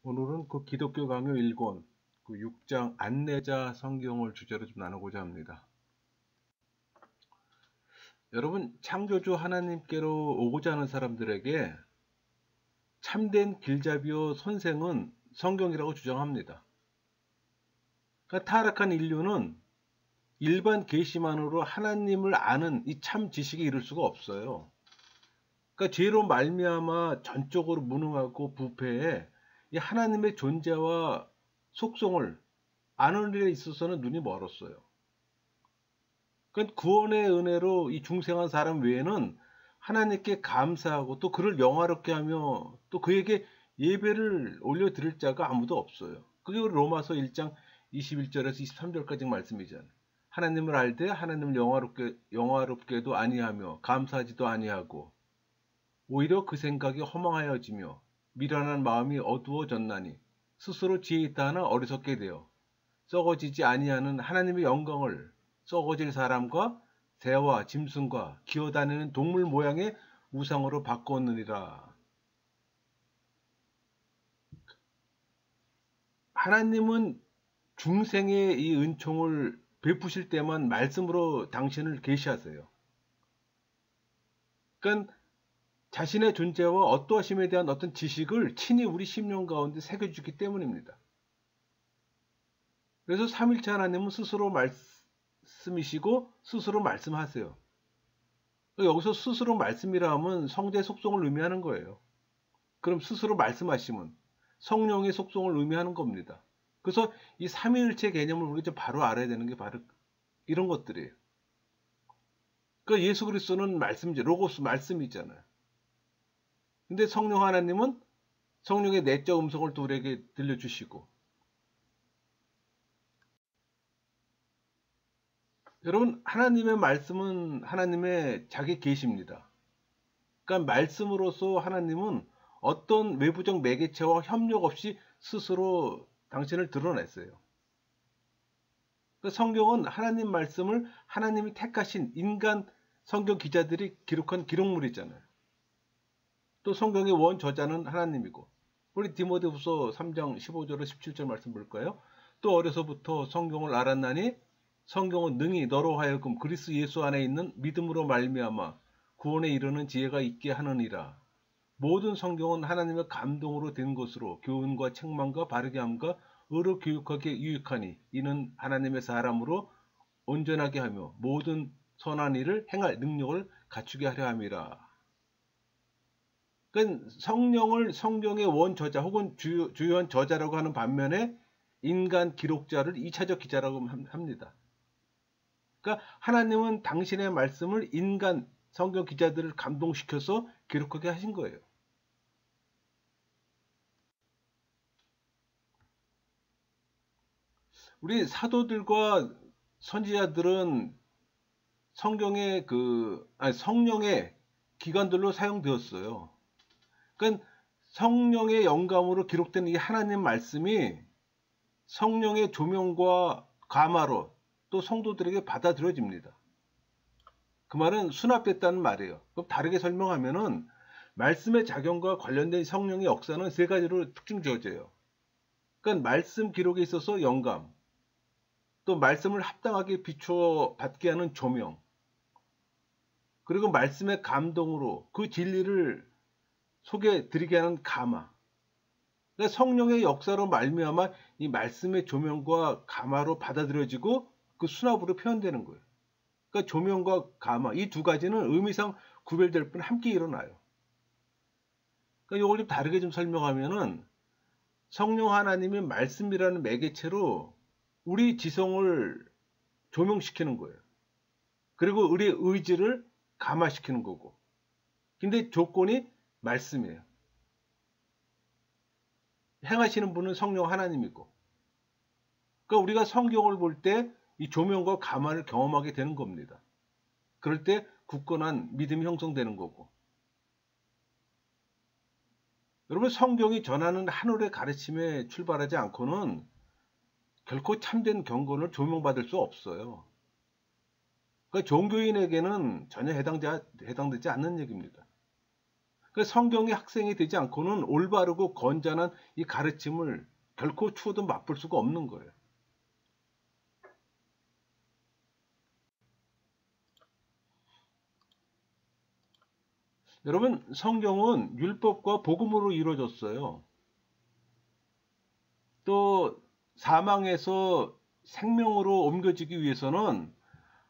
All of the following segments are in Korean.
오늘은 그 기독교 강요 1권, 그 6장 안내자 성경을 주제로 좀 나누고자 합니다. 여러분, 창조주 하나님께로 오고자 하는 사람들에게 참된 길잡이요 선생은 성경이라고 주장합니다. 그러니까 타락한 인류는 일반 계시만으로 하나님을 아는 이 참 지식에 이를 수가 없어요. 그러니까 죄로 말미암아 전적으로 무능하고 부패해 이 하나님의 존재와 속성을 아는 일에 있어서는 눈이 멀었어요. 그러니까 구원의 은혜로 이 중생한 사람 외에는 하나님께 감사하고 또 그를 영화롭게 하며 또 그에게 예배를 올려드릴 자가 아무도 없어요. 그게 우리 로마서 1장 21절에서 23절까지 말씀이잖아요. 하나님을 알되 하나님을 영화롭게도 아니하며 감사하지도 아니하고 오히려 그 생각이 허망하여지며 미련한 마음이 어두워졌나니 스스로 지혜 있다 하나 어리석게 되어 썩어지지 아니하는 하나님의 영광을 썩어질 사람과 새와 짐승과 기어다니는 동물 모양의 우상으로 바꾸었느니라. 하나님은 중생의 이 은총을 베푸실 때만 말씀으로 당신을 계시하세요. 그러니까 자신의 존재와 어떠하심에 대한 어떤 지식을 친히 우리 심령 가운데 새겨주기 때문입니다. 그래서 삼일체 하나님은 스스로 말씀이시고 스스로 말씀하세요. 여기서 스스로 말씀이라 하면 성자의 속성을 의미하는 거예요. 그럼 스스로 말씀하시면 성령의 속성을 의미하는 겁니다. 그래서 이 삼위일체 개념을 우리가 바로 알아야 되는 게 바로 이런 것들이에요. 그러니까 예수 그리스도는 말씀이죠. 로고스 말씀이잖아요. 근데 성령 하나님은 성령의 내적 음성을 또 우리에게 들려주시고, 여러분, 하나님의 말씀은 하나님의 자기 계시입니다. 그러니까 말씀으로서 하나님은 어떤 외부적 매개체와 협력 없이 스스로 당신을 드러냈어요. 그러니까 성경은 하나님 말씀을 하나님이 택하신 인간 성경 기자들이 기록한 기록물이잖아요. 또 성경의 원 저자는 하나님이고, 우리 디모데후서 3장 15절에 17절 말씀 볼까요? 또 어려서부터 성경을 알았나니 성경은 능히 너로 하여금 그리스도 예수 안에 있는 믿음으로 말미암아 구원에 이르는 지혜가 있게 하느니라. 모든 성경은 하나님의 감동으로 된 것으로 교훈과 책망과 바르게 함과 의로 교육하기에 유익하니 이는 하나님의 사람으로 온전하게 하며 모든 선한 일을 행할 능력을 갖추게 하려 함이라. 그러니까 성령을 성경의 원저자 혹은 주요한 저자라고 하는 반면에 인간 기록자를 2차적 기자라고 합니다. 그러니까 하나님은 당신의 말씀을 인간 성경 기자들을 감동시켜서 기록하게 하신 거예요. 우리 사도들과 선지자들은 성령의 기관들로 사용되었어요. 그러니까 성령의 영감으로 기록된 이 하나님 말씀이 성령의 조명과 감화로 또 성도들에게 받아들여집니다. 그 말은 수납됐다는 말이에요. 그럼 다르게 설명하면은 말씀의 작용과 관련된 성령의 역사는 세 가지로 특징 지어져요. 그러니까 말씀 기록에 있어서 영감, 또 말씀을 합당하게 비추어 받게 하는 조명, 그리고 말씀의 감동으로 그 진리를 소개 드리게 하는 감화. 그러니까 성령의 역사로 말미암아 이 말씀의 조명과 감화로 받아들여지고 그 수납으로 표현되는 거예요. 그러니까 조명과 감화 이 두 가지는 의미상 구별될 뿐 함께 일어나요. 그러니까 이걸 좀 다르게 좀 설명하면은 성령 하나님의 말씀이라는 매개체로 우리 지성을 조명시키는 거예요. 그리고 우리의 의지를 감화시키는 거고. 근데 조건이 말씀이에요. 행하시는 분은 성령 하나님이고. 그러니까 우리가 성경을 볼 때 이 조명과 감화를 경험하게 되는 겁니다. 그럴 때 굳건한 믿음이 형성되는 거고. 여러분, 성경이 전하는 하늘의 가르침에 출발하지 않고는 결코 참된 경건을 조명받을 수 없어요. 그러니까 종교인에게는 전혀 해당되지 않는 얘기입니다. 그 성경의 학생이 되지 않고는 올바르고 건전한 이 가르침을 결코 추호도 맛볼 수가 없는 거예요. 여러분, 성경은 율법과 복음으로 이루어졌어요. 또 사망에서 생명으로 옮겨지기 위해서는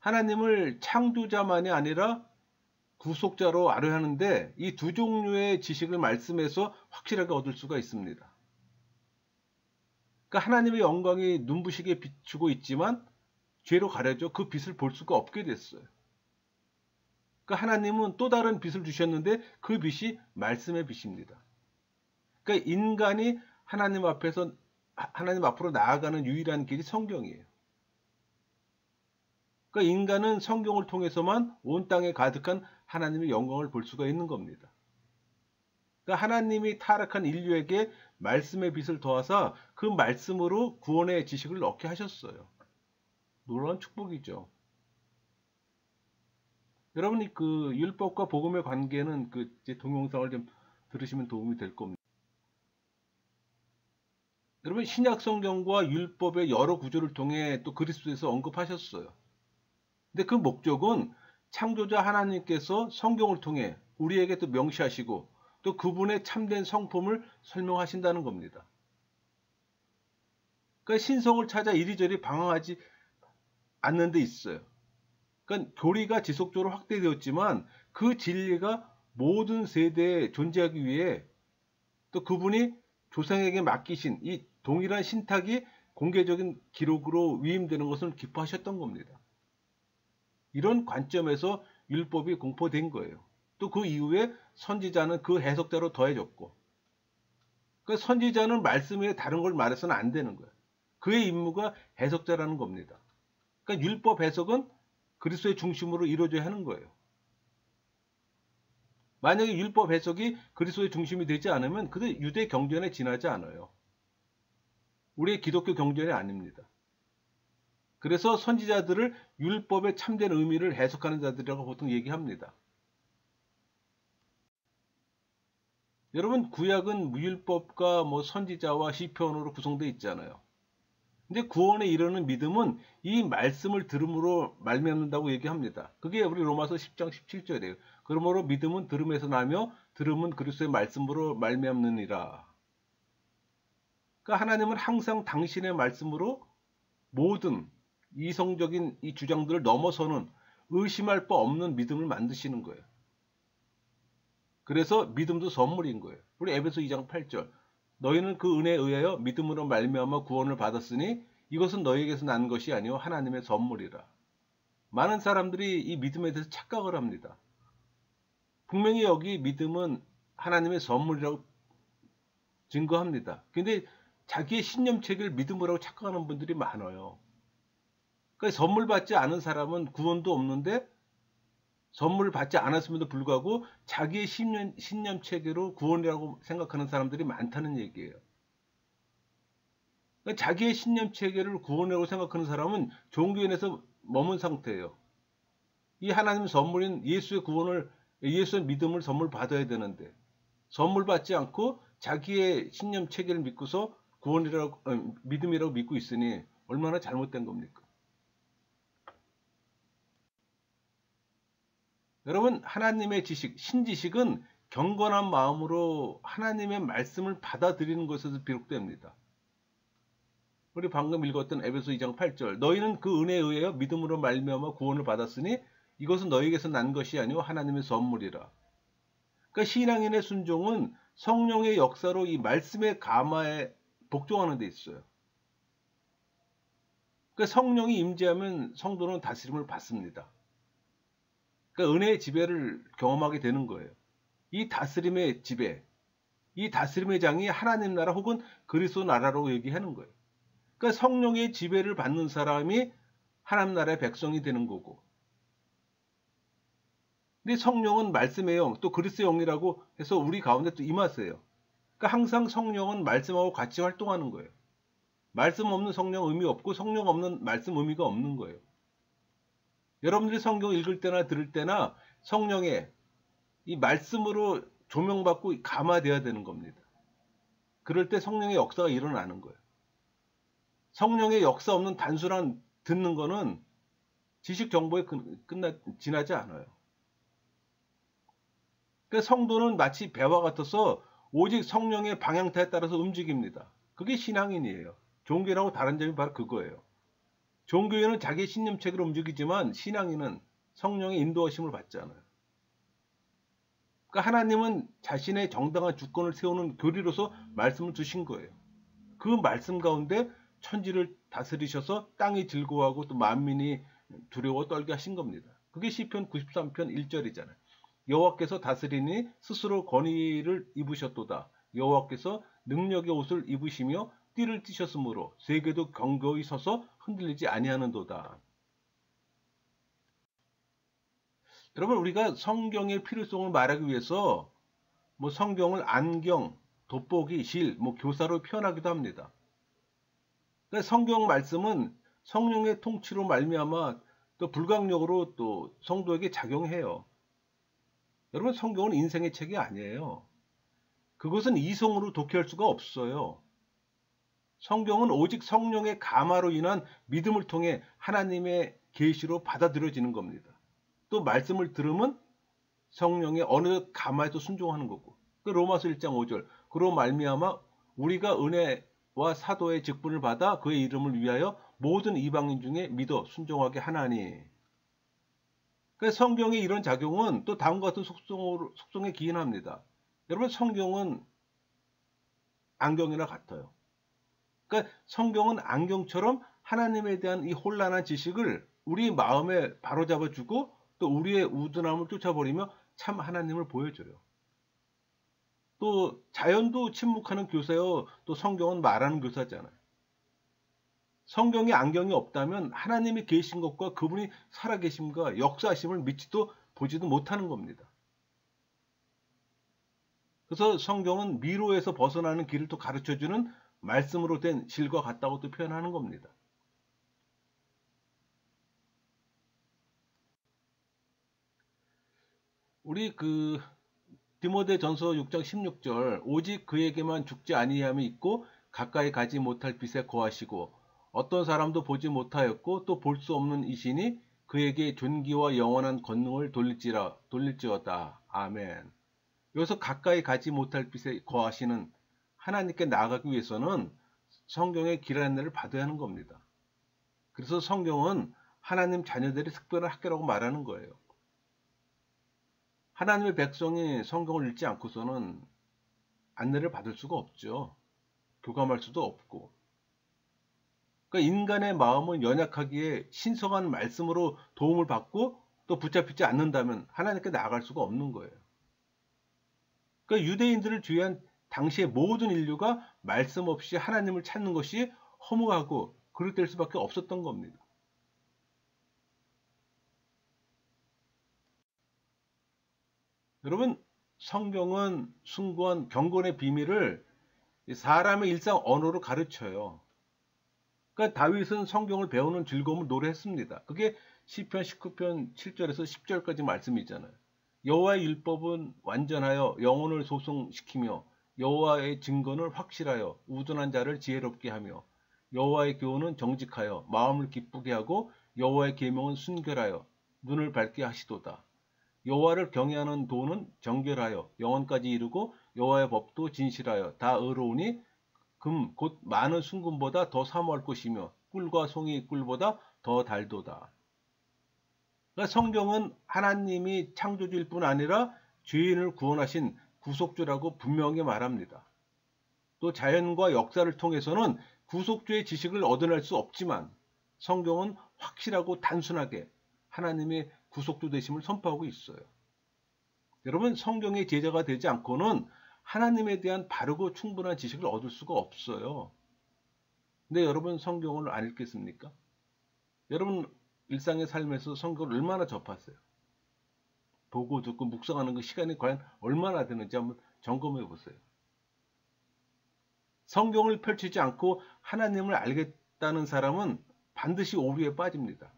하나님을 창조자만이 아니라 구속자로 알아야 하는데, 이 두 종류의 지식을 말씀에서 확실하게 얻을 수가 있습니다. 그러니까 하나님의 영광이 눈부시게 비추고 있지만 죄로 가려져 그 빛을 볼 수가 없게 됐어요. 그러니까 하나님은 또 다른 빛을 주셨는데 그 빛이 말씀의 빛입니다. 그러니까 인간이 하나님 앞으로 나아가는 유일한 길이 성경이에요. 그러니까 인간은 성경을 통해서만 온 땅에 가득한 하나님의 영광을 볼 수가 있는 겁니다. 그러니까 하나님이 타락한 인류에게 말씀의 빛을 더하사 그 말씀으로 구원의 지식을 얻게 하셨어요. 놀라운 축복이죠. 여러분이 그 율법과 복음의 관계는 그 동영상을 좀 들으시면 도움이 될 겁니다. 여러분, 신약 성경과 율법의 여러 구조를 통해 또 그리스도에서 언급하셨어요. 근데 그 목적은 창조자 하나님께서 성경을 통해 우리에게 또 명시하시고 또 그분의 참된 성품을 설명하신다는 겁니다. 그러니까 신성을 찾아 이리저리 방황하지 않는 데 있어요. 그러니까 교리가 지속적으로 확대되었지만 그 진리가 모든 세대에 존재하기 위해 또 그분이 조상에게 맡기신 이 동일한 신탁이 공개적인 기록으로 위임되는 것을 기뻐하셨던 겁니다. 이런 관점에서 율법이 공포된 거예요. 또 그 이후에 선지자는 그 해석대로 더해졌고, 그러니까 선지자는 말씀 외에 다른 걸 말해서는 안 되는 거예요. 그의 임무가 해석자라는 겁니다. 그러니까 율법 해석은 그리스도의 중심으로 이루어져야 하는 거예요. 만약에 율법 해석이 그리스도의 중심이 되지 않으면 그들 유대 경전에 지나지 않아요. 우리의 기독교 경전이 아닙니다. 그래서 선지자들을 율법의 참된 의미를 해석하는 자들이라고 보통 얘기합니다. 여러분, 구약은 율법과 선지자와 시편으로 구성되어 있잖아요. 근데 구원에 이르는 믿음은 이 말씀을 들음으로 말미암는다고 얘기합니다. 그게 우리 로마서 10장 17절이에요. 그러므로 믿음은 들음에서 나며 들음은 그리스도의 말씀으로 말미암느니라. 그러니까 하나님은 항상 당신의 말씀으로 모든 이성적인 이 주장들을 넘어서는 의심할 바 없는 믿음을 만드시는 거예요. 그래서 믿음도 선물인 거예요. 우리 에베소 2장 8절. 너희는 그 은혜에 의하여 믿음으로 말미암아 구원을 받았으니 이것은 너희에게서 난 것이 아니요 하나님의 선물이라. 많은 사람들이 이 믿음에 대해서 착각을 합니다. 분명히 여기 믿음은 하나님의 선물이라고 증거합니다. 근데 자기의 신념체계를 믿음이라고 착각하는 분들이 많아요. 그러니까 선물 받지 않은 사람은 구원도 없는데 선물을 받지 않았음에도 불구하고 자기의 신념체계로 구원이라고 생각하는 사람들이 많다는 얘기예요. 그러니까 자기의 신념체계를 구원이라고 생각하는 사람은 종교인에서 머문 상태예요. 이 하나님 선물인 예수의 믿음을 선물 받아야 되는데 선물 받지 않고 자기의 신념체계를 믿고서 믿음이라고 믿고 있으니 얼마나 잘못된 겁니까? 여러분, 하나님의 지식, 신지식은 경건한 마음으로 하나님의 말씀을 받아들이는 것에서 비롯됩니다. 우리 방금 읽었던 에베소 2장 8절. 너희는 그 은혜에 의하여 믿음으로 말미암아 구원을 받았으니 이것은 너희에게서 난 것이 아니요 하나님의 선물이라. 그러니까 신앙인의 순종은 성령의 역사로 이 말씀의 감화에 복종하는 데 있어요. 그러니까 성령이 임재하면 성도는 다스림을 받습니다. 그러니까 은혜의 지배를 경험하게 되는 거예요. 이 다스림의 지배, 이 다스림의 장이 하나님 나라 혹은 그리스도 나라로 얘기하는 거예요. 그러니까 성령의 지배를 받는 사람이 하나님 나라의 백성이 되는 거고, 근데 성령은 말씀의 영, 또 그리스도의 영이라고 해서 우리 가운데 또 임하세요. 그러니까 항상 성령은 말씀하고 같이 활동하는 거예요. 말씀 없는 성령 의미 없고 성령 없는 말씀 의미가 없는 거예요. 여러분들이 성경 읽을 때나 들을 때나 성령의 이 말씀으로 조명받고 감화돼야 되는 겁니다. 그럴 때 성령의 역사가 일어나는 거예요. 성령의 역사 없는 단순한 듣는 거는 지식 정보에 지나지 않아요. 그러니까 성도는 마치 배와 같아서 오직 성령의 방향타에 따라서 움직입니다. 그게 신앙인이에요. 종교라고 다른 점이 바로 그거예요. 종교인은 자기 신념책으로 움직이지만 신앙인은 성령의 인도하심을 받잖아요. 그러니까 하나님은 자신의 정당한 주권을 세우는 교리로서 말씀을 주신 거예요. 그 말씀 가운데 천지를 다스리셔서 땅이 즐거워하고 또 만민이 두려워 떨게 하신 겁니다. 그게 시편 93편 1절이잖아요. 여호와께서 다스리니 스스로 권위를 입으셨도다. 여호와께서 능력의 옷을 입으시며 띠를 띠셨으므로 세계도 견고히 서서 흔들리지 아니하는도다. 여러분, 우리가 성경의 필요성을 말하기 위해서 뭐 성경을 안경, 돋보기, 실, 교사로 표현하기도 합니다. 그러니까 성경 말씀은 성령의 통치로 말미암아 또 불강력으로 또 성도에게 작용해요. 여러분, 성경은 인생의 책이 아니에요. 그것은 이성으로 독해할 수가 없어요. 성경은 오직 성령의 감화로 인한 믿음을 통해 하나님의 계시로 받아들여지는 겁니다. 또 말씀을 들으면 성령의 어느 감화에도 순종하는 거고. 로마서 1장 5절. 그로 말미암아 우리가 은혜와 사도의 직분을 받아 그의 이름을 위하여 모든 이방인 중에 믿어 순종하게 하나니. 그래서 성경의 이런 작용은 또 다음과 같은 속성에 기인합니다. 여러분, 성경은 안경이나 같아요. 그러니까 성경은 안경처럼 하나님에 대한 이 혼란한 지식을 우리 마음에 바로잡아주고 또 우리의 우둔함을 쫓아버리며 참 하나님을 보여줘요. 또 자연도 침묵하는 교사요. 또 성경은 말하는 교사잖아요. 성경에 안경이 없다면 하나님이 계신 것과 그분이 살아계심과 역사하심을 믿지도 보지도 못하는 겁니다. 그래서 성경은 미로에서 벗어나는 길을 또 가르쳐주는 말씀으로 된 실과 같다고 또 표현하는 겁니다. 우리 디모데전서 6장 16절 오직 그에게만 죽지 아니함이 있고 가까이 가지 못할 빛에 거하시고 어떤 사람도 보지 못하였고 또 볼 수 없는 이시니 그에게 존귀와 영원한 권능을 돌릴지어다. 아멘. 여기서 가까이 가지 못할 빛에 거하시는 하나님께 나아가기 위해서는 성경의 길 안내를 받아야 하는 겁니다. 그래서 성경은 하나님 자녀들의 특별한 학교라고 말하는 거예요. 하나님의 백성이 성경을 읽지 않고서는 안내를 받을 수가 없죠. 교감할 수도 없고. 그러니까 인간의 마음은 연약하기에 신성한 말씀으로 도움을 받고 또 붙잡히지 않는다면 하나님께 나아갈 수가 없는 거예요. 그러니까 유대인들을 주의한 당시의 모든 인류가 말씀 없이 하나님을 찾는 것이 허무하고 그릇될 수밖에 없었던 겁니다. 여러분, 성경은 숭고한 경건의 비밀을 사람의 일상 언어로 가르쳐요. 그러니까 다윗은 성경을 배우는 즐거움을 노래했습니다. 그게 시편 19편 7절에서 10절까지 말씀이잖아요. 여호와의 율법은 완전하여 영혼을 소송시키며 여호와의 증거는 확실하여 우둔한 자를 지혜롭게 하며 여호와의 교훈은 정직하여 마음을 기쁘게 하고 여호와의 계명은 순결하여 눈을 밝게 하시도다. 여호와를 경외하는 도는 정결하여 영원까지 이르고 여호와의 법도 진실하여 다 의로우니 금 곧 많은 순금보다 더 사모할 것이며 꿀과 송이 꿀보다 더 달도다. 그러니까 성경은 하나님이 창조주일 뿐 아니라 죄인을 구원하신 구속주라고 분명히 말합니다. 또 자연과 역사를 통해서는 구속주의 지식을 얻어낼 수 없지만 성경은 확실하고 단순하게 하나님의 구속주 되심을 선포하고 있어요. 여러분, 성경의 제자가 되지 않고는 하나님에 대한 바르고 충분한 지식을 얻을 수가 없어요. 근데 여러분, 성경을 안 읽겠습니까? 여러분 일상의 삶에서 성경을 얼마나 접하세요? 보고 듣고 묵상하는 그 시간이 과연 얼마나 되는지 한번 점검해 보세요. 성경을 펼치지 않고 하나님을 알겠다는 사람은 반드시 오류에 빠집니다.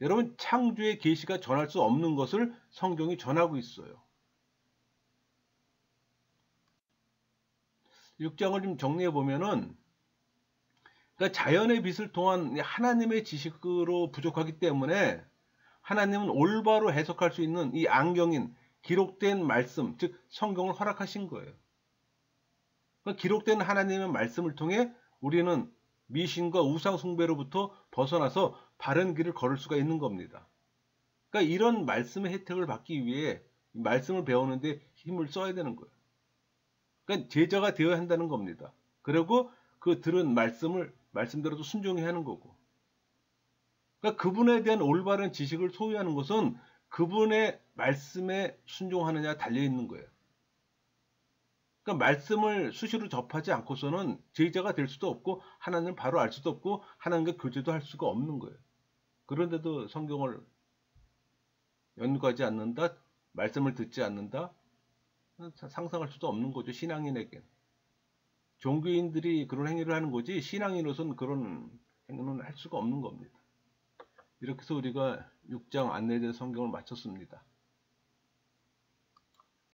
여러분, 창조의 계시가 전할 수 없는 것을 성경이 전하고 있어요. 6장을 좀 정리해 보면은, 그러니까 자연의 빛을 통한 하나님의 지식으로 부족하기 때문에 하나님은 올바로 해석할 수 있는 이 안경인 기록된 말씀, 즉 성경을 허락하신 거예요. 그러니까 기록된 하나님의 말씀을 통해 우리는 미신과 우상 숭배로부터 벗어나서 바른 길을 걸을 수가 있는 겁니다. 그러니까 이런 말씀의 혜택을 받기 위해 말씀을 배우는데 힘을 써야 되는 거예요. 그러니까 제자가 되어야 한다는 겁니다. 그리고 그 들은 말씀대로도 순종해야 하는 거고. 그러니까 그분에 대한 올바른 지식을 소유하는 것은 그분의 말씀에 순종하느냐 달려 있는 거예요. 그러니까 말씀을 수시로 접하지 않고서는 제자가 될 수도 없고 하나님을 바로 알 수도 없고 하나님과 교제도 할 수가 없는 거예요. 그런데도 성경을 연구하지 않는다, 말씀을 듣지 않는다, 상상할 수도 없는 거죠. 신앙인에겐. 종교인들이 그런 행위를 하는 거지 신앙인으로서는 그런 행위는 할 수가 없는 겁니다. 이렇게 해서 우리가 6장 안내된 성경을 마쳤습니다.